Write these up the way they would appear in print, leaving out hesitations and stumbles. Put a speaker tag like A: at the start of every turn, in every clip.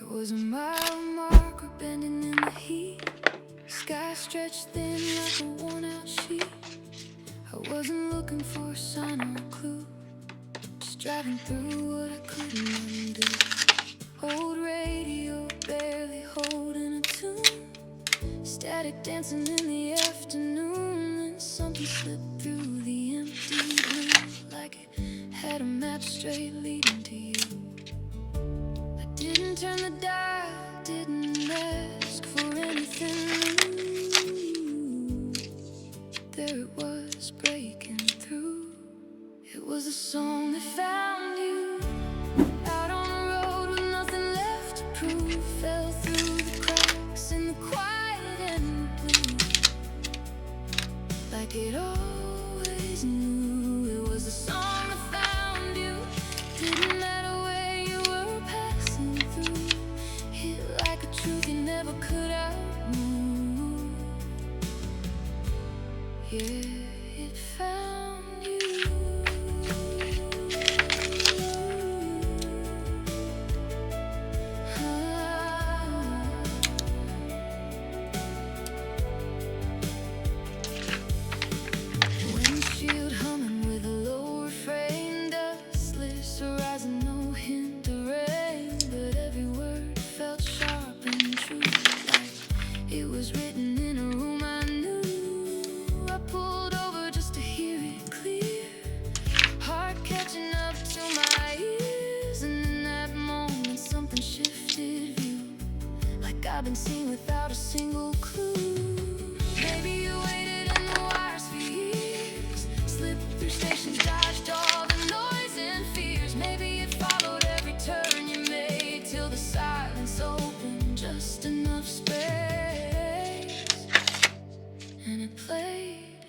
A: There was a mile marker bending in the heat. Sky stretched thin like a worn-out sheet. I wasn't looking for a sign or a clue, just driving through what I couldn't undo. Old radio barely holding a tune, static dancing in the afternoon, and something slipped through the empty blue, like it had a map straight leading to you. I didn't turn the dial, didn't ask for anything new. There it was, breaking through. It was a song that found you out on the road with nothing left to prove. Fell through the cracks in the quiet and blue, like it always knew. It was a song that found you. Didn't matter where you were passing through. Hit like a truth you never could outmove. Yeah, it found you. Windshield humming with a low refrain, dustless horizon, no hint of rain, but every word felt sharp and true, like it was written in a room I knew. I pulled over just to hear it clear, heart catching up to my ears, and in that moment something shifted view, like I've been seen without a single clue. Maybe you waited in the wires for years, slipped through stations, dodged all the noise and fears. Maybe it followed every turn you made, till the silence opened just enough space, and it played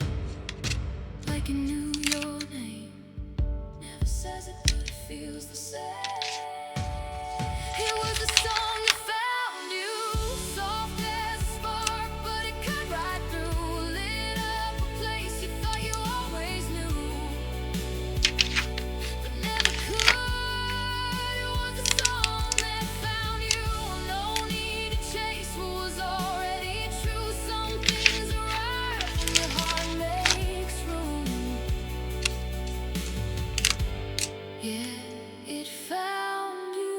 A: like it knew your name. Never says it, but it feels the same. It was a song that found you, soft as a spark, but it cut right through. Lit up a place you thought you always knew, but never could. It was a song that found you. No need to chase what was already true. Some things arrive when your heart makes room. Yeah, it found you.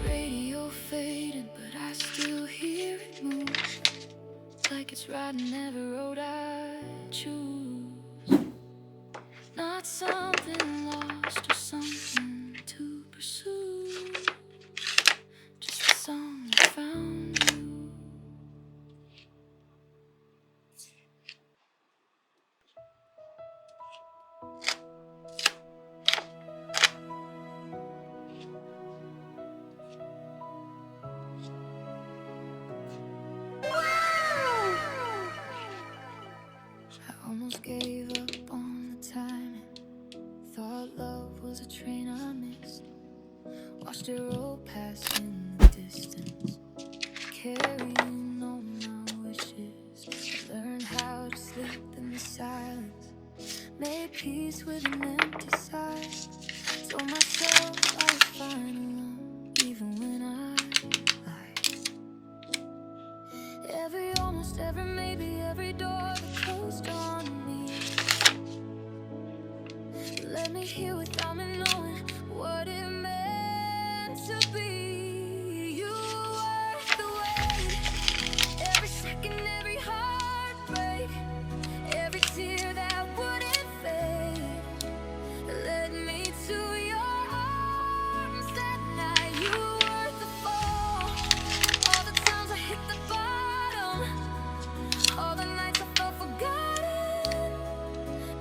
A: Radio faded, but I still hear it move, like it's riding every road I choose. Not something lost or something to pursue, just a song that found you. I almost gave up on the timing, thought love was a train I missed. Watched it roll past in the distance, carrying all my wishes. I learned how to sleep in the silence, made peace with an empty sight. Told myself I was fine alone, even when I lied. Almost every maybe, every door that closed on me, let me hear without me knowing what it meant to be. You were the wait, every second, every heartbreak, every tear that wouldn't fade, led me to your arms that night. You were the fall, all the times I hit the bottom, all the nights I felt forgotten.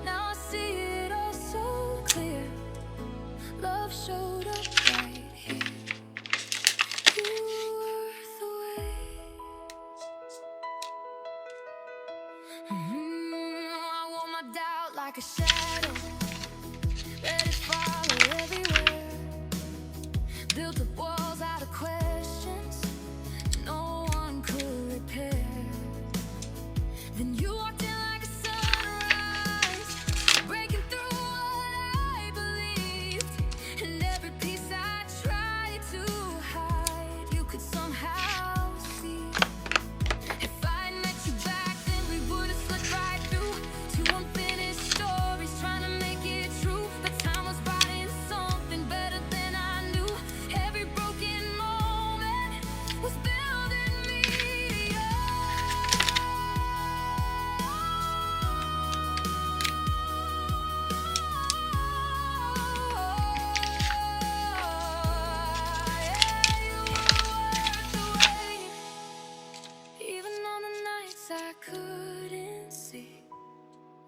A: Now I see it all so clear. like a shadow, let it follow everywhere. Built up walls out of questions no one could repair. Then you walked in like a sunrise, breaking through what I believed. And every piece I tried to hide, you could somehow see. If I'd met you back then, we would have slipped right through two unfinished stories, trying to make it true. But time was writing something better than I knew. Every broken moment was building me up. Yeah, you were worth the wait. Even on the nights I couldn't see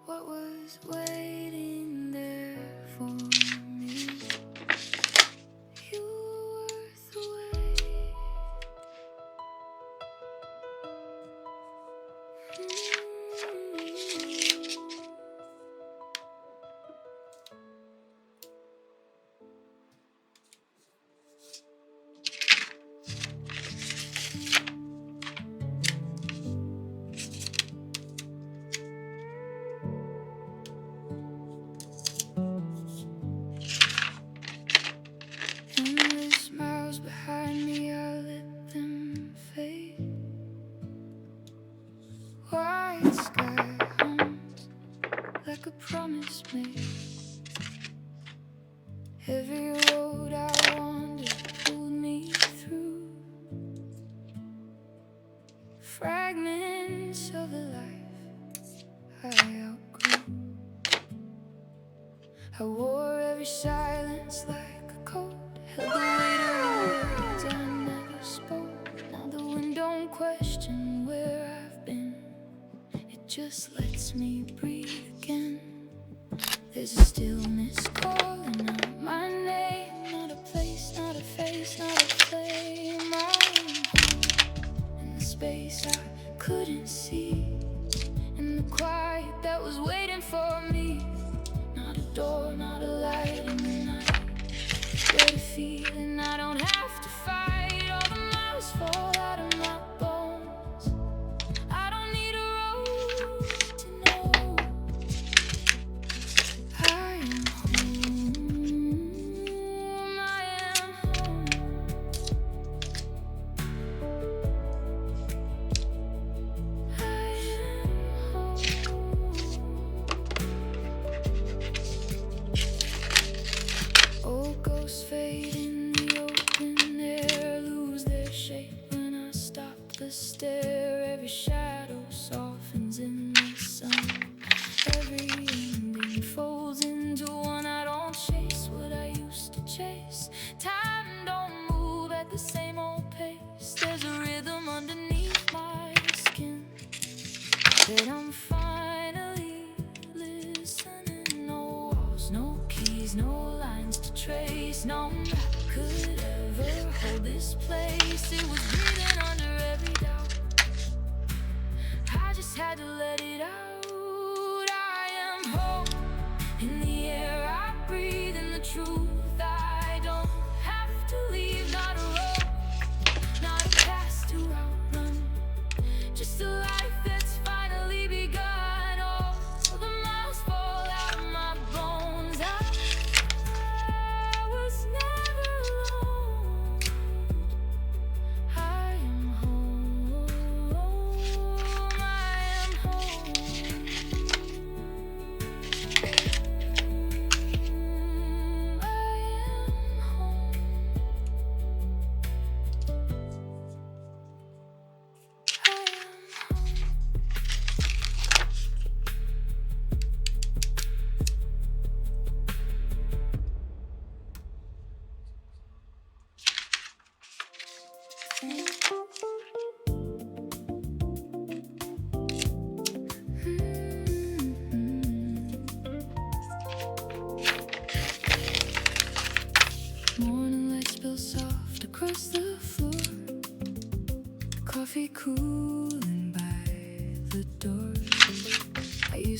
A: what was waiting there for me, you were worth the wait. Endless miles behind me, I let them fade. White sky hums like a promise made. Every road I wandered pulled me through. Fragments of a life I outgrew. I wore every silence like a coat, held the weight of words I never spoke. Now the wind don't question where I've been, it just lets me breathe again. There's a stillness calling out my name, not a place, not a face, not a flame. I'm home in the space I couldn't see, in the quiet that was waiting for me. Not a door, not a light in the night, but a feeling I don't have to fight. All the miles fall out of my bones, I don't need a road to know I am home. I am home. I am home. Old ghosts fade in the open air, lose their shape when I stop to stare. Every shadow softens in the sun, every ending folds into one. I don't chase what I used to chase, time don't move at the same old pace. There's a rhythm underneath my skin that I'm finally listening. No walls, no keys, no lines to trace. No map could ever hold this place. It was breathing under every doubt, I just had to let it out. I am home in the air I breathe, in the truth I don't have to leave. Not a road, not a past to outrun, just a life that's finally begun. All the miles fall out of my bones, I was never alone. I am home, I am home. I am home. I am home.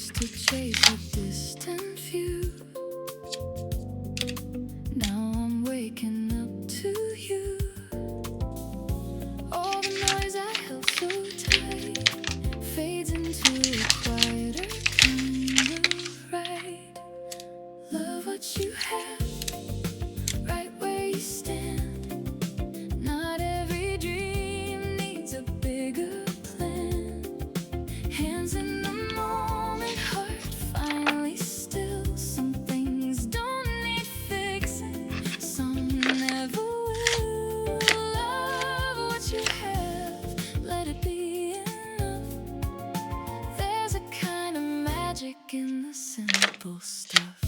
A: used to chase a distant view. Now I'm waking up to you. All the noise I held so tight fades into a quieter kind of ride. Love what you have, right where you stand. Not every dream needs a bigger plan. Hands in the moment, heart finally still. Some things don't need fixing, some never will. Love what you have, let it be enough. There's a kind of magic in the simple stuff.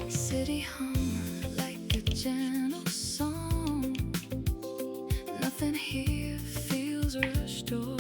A: City hum like a gentle song. Nothing here feels rushed or